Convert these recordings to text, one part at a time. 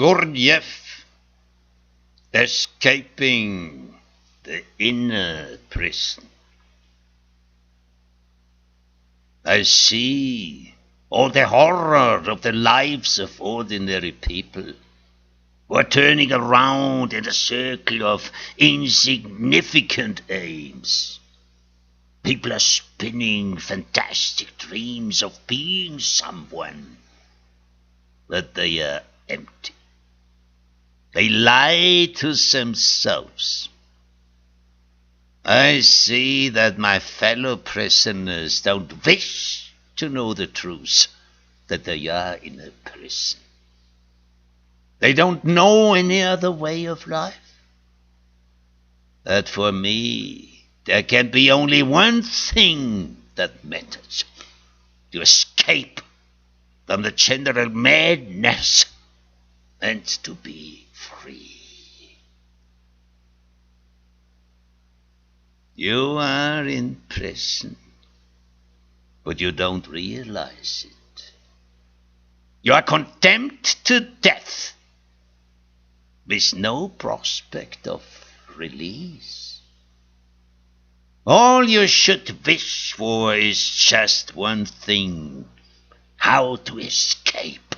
Gurdjieff, escaping the inner prison. I see all the horror of the lives of ordinary people who are turning around in a circle of insignificant aims. People are spinning fantastic dreams of being someone, but they are empty. They lie to themselves. I see that my fellow prisoners don't wish to know the truth, that they are in a prison. They don't know any other way of life. But for me, there can be only one thing that matters: to escape from the general madness and to be free. You are in prison, but you don't realize it. You are condemned to death with no prospect of release. All you should wish for is just one thing: how to escape.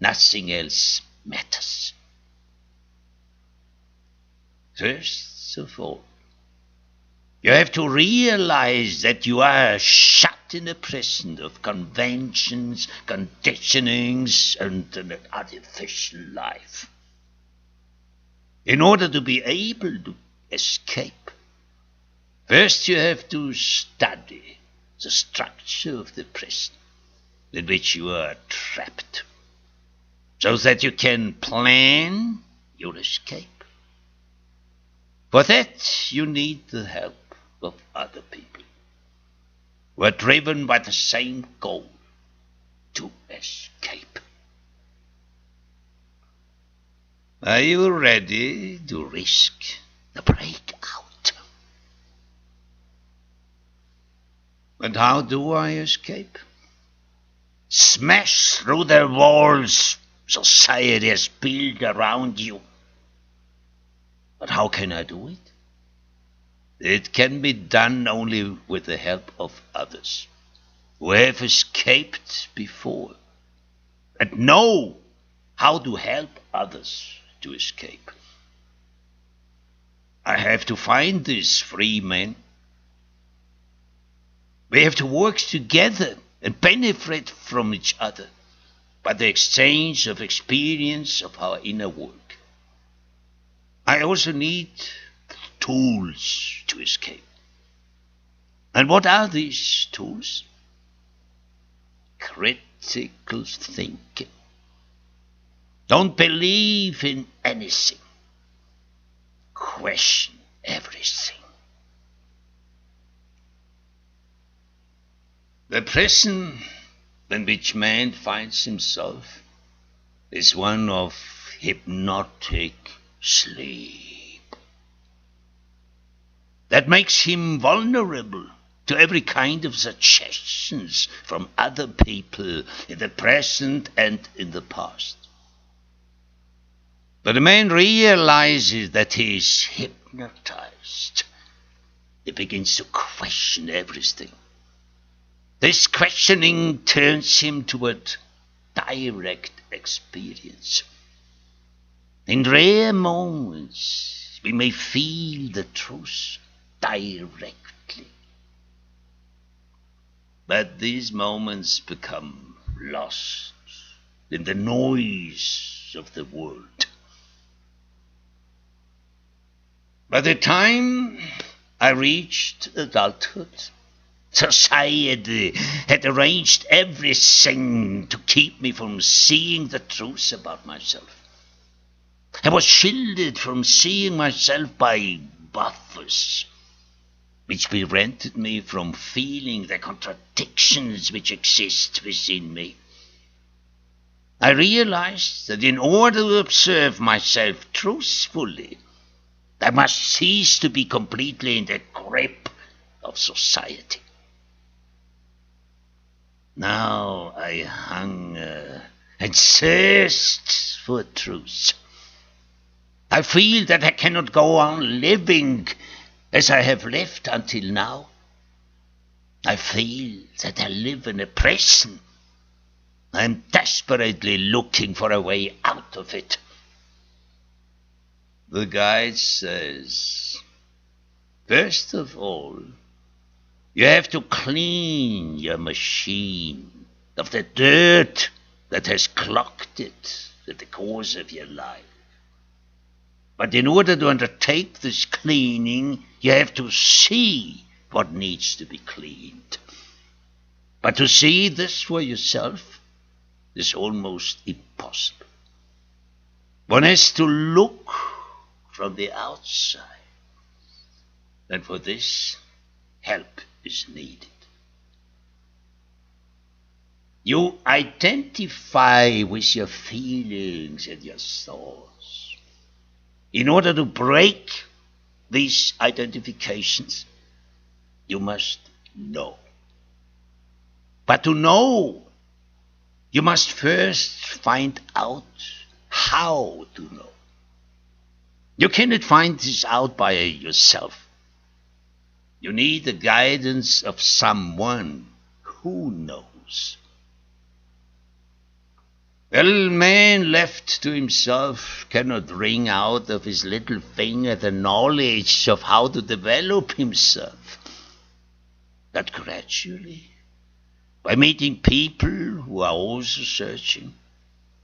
Nothing else matters. First of all, you have to realize that you are shut in a prison of conventions, conditionings, and an artificial life. In order to be able to escape, first you have to study the structure of the prison in which you are trapped, so that you can plan your escape. For that, you need the help of other people who are driven by the same goal: to escape. Are you ready to risk the breakout? And how do I escape? Smash through the walls society has built around you. But how can I do it? It can be done only with the help of others who have escaped before and know how to help others to escape. I have to find these free men. We have to work together and benefit from each other by the exchange of experience of our inner work. I also need tools to escape. And what are these tools? Critical thinking. Don't believe in anything. Question everything. The prison in which man finds himself is one of hypnotic sleep. That makes him vulnerable to every kind of suggestions from other people in the present and in the past. But the man realizes that he is hypnotized. He begins to question everything. This questioning turns him toward direct experience. In rare moments, we may feel the truth directly. But these moments become lost in the noise of the world. By the time I reached adulthood, society had arranged everything to keep me from seeing the truth about myself. I was shielded from seeing myself by buffers, which prevented me from feeling the contradictions which exist within me. I realized that in order to observe myself truthfully, I must cease to be completely in the grip of society. Now I hunger and thirst for truth. I feel that I cannot go on living as I have lived until now. I feel that I live in a prison. I am desperately looking for a way out of it. The guide says, first of all, you have to clean your machine of the dirt that has clogged it in the course of your life. But in order to undertake this cleaning, you have to see what needs to be cleaned. But to see this for yourself is almost impossible. One has to look from the outside, and for this, help is needed. You identify with your feelings and your thoughts. In order to break these identifications, you must know. But to know, you must first find out how to know. You cannot find this out by yourself. You need the guidance of someone who knows. Well, man left to himself cannot wring out of his little finger the knowledge of how to develop himself. But gradually, by meeting people who are also searching,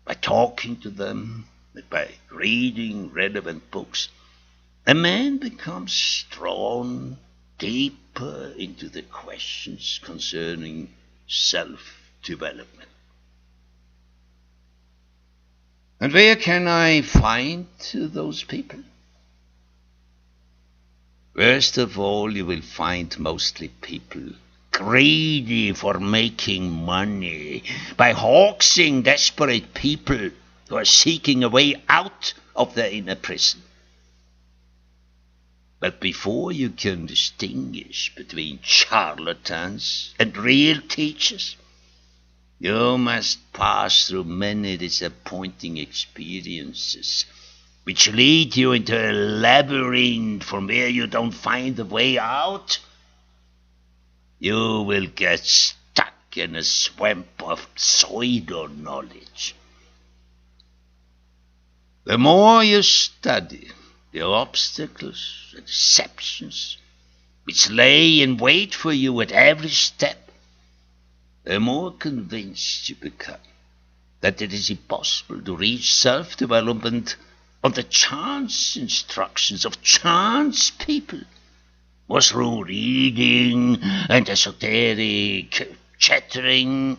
by talking to them, and by reading relevant books, a man becomes drawn deeper into the questions concerning self-development. And where can I find those people? First of all, you will find mostly people greedy for making money, by hoaxing desperate people who are seeking a way out of their inner prison. But before you can distinguish between charlatans and real teachers, you must pass through many disappointing experiences, which lead you into a labyrinth from where you don't find a way out. You will get stuck in a swamp of pseudo-knowledge. The more you study the obstacles and deceptions which lay in wait for you at every step, the more convinced you become that it is impossible to reach self-development on the chance instructions of chance people, or through reading and esoteric chattering.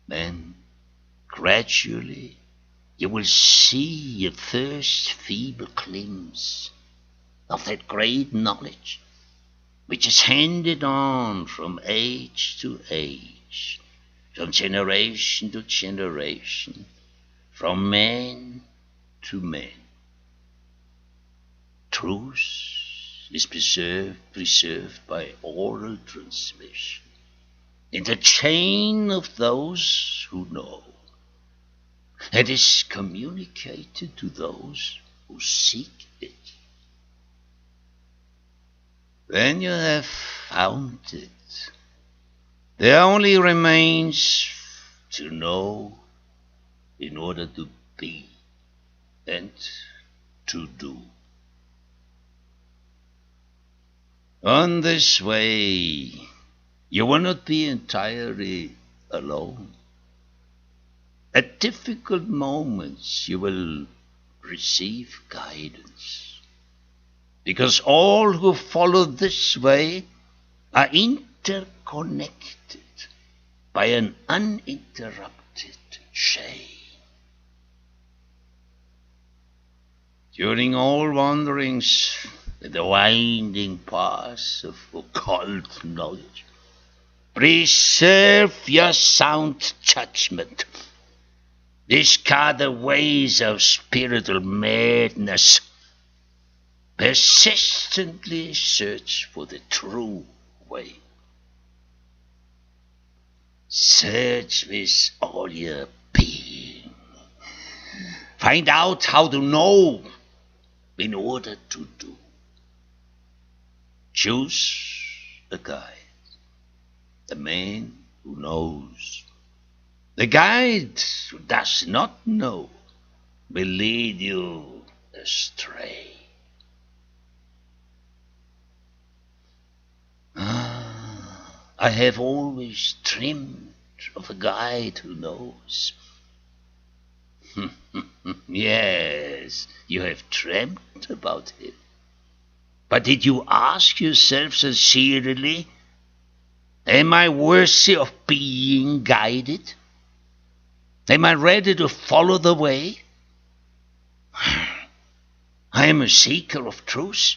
Then, gradually, you will see a first feeble glimpse of that great knowledge which is handed on from age to age, from generation to generation, from man to man. Truth is preserved by oral transmission in the chain of those who know, and is communicated to those who seek it. When you have found it, there only remains to know in order to be and to do. On this way, you will not be entirely alone. At difficult moments, you will receive guidance, because all who follow this way are interconnected by an uninterrupted chain. During all wanderings in the winding paths of occult knowledge, preserve your sound judgment. Discard the ways of spiritual madness. Persistently search for the true way. Search with all your being. Find out how to know in order to do. Choose a guide, a man who knows. The guide who does not know will lead you astray. I have always dreamed of a guide who knows. Yes, you have dreamt about him. But did you ask yourself sincerely, am I worthy of being guided? Am I ready to follow the way? I am a seeker of truth.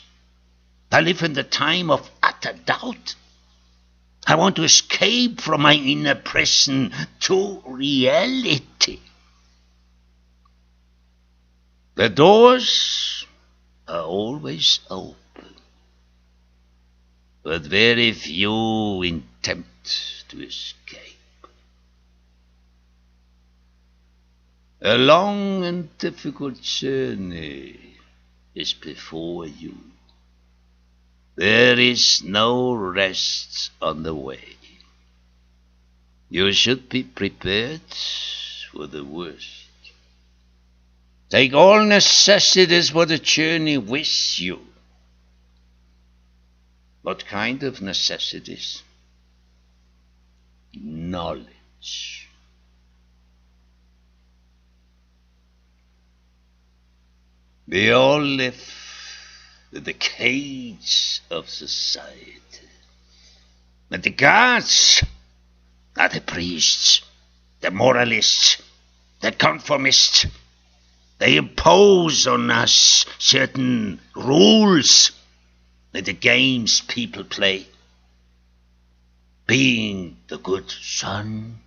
I live in the time of utter doubt. I want to escape from my inner prison to reality. The doors are always open, but very few attempt to escape. A long and difficult journey is before you. There is no rest on the way. You should be prepared for the worst. Take all necessities for the journey with you. What kind of necessities? Knowledge. We all live in the cage of society. And the gods are the priests, the moralists, the conformists. They impose on us certain rules in the games people play. Being the good son,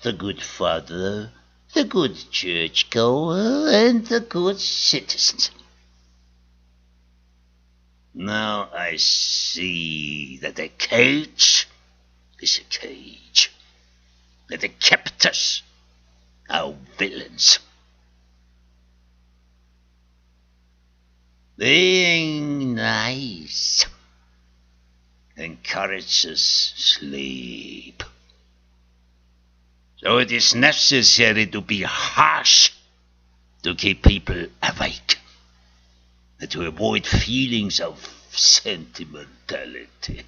the good father, the good churchgoer, and the good citizen. Now I see that a cage is a cage, that the captors are villains. Being nice encourages sleep. So it is necessary to be harsh to keep people awake and to avoid feelings of sentimentality.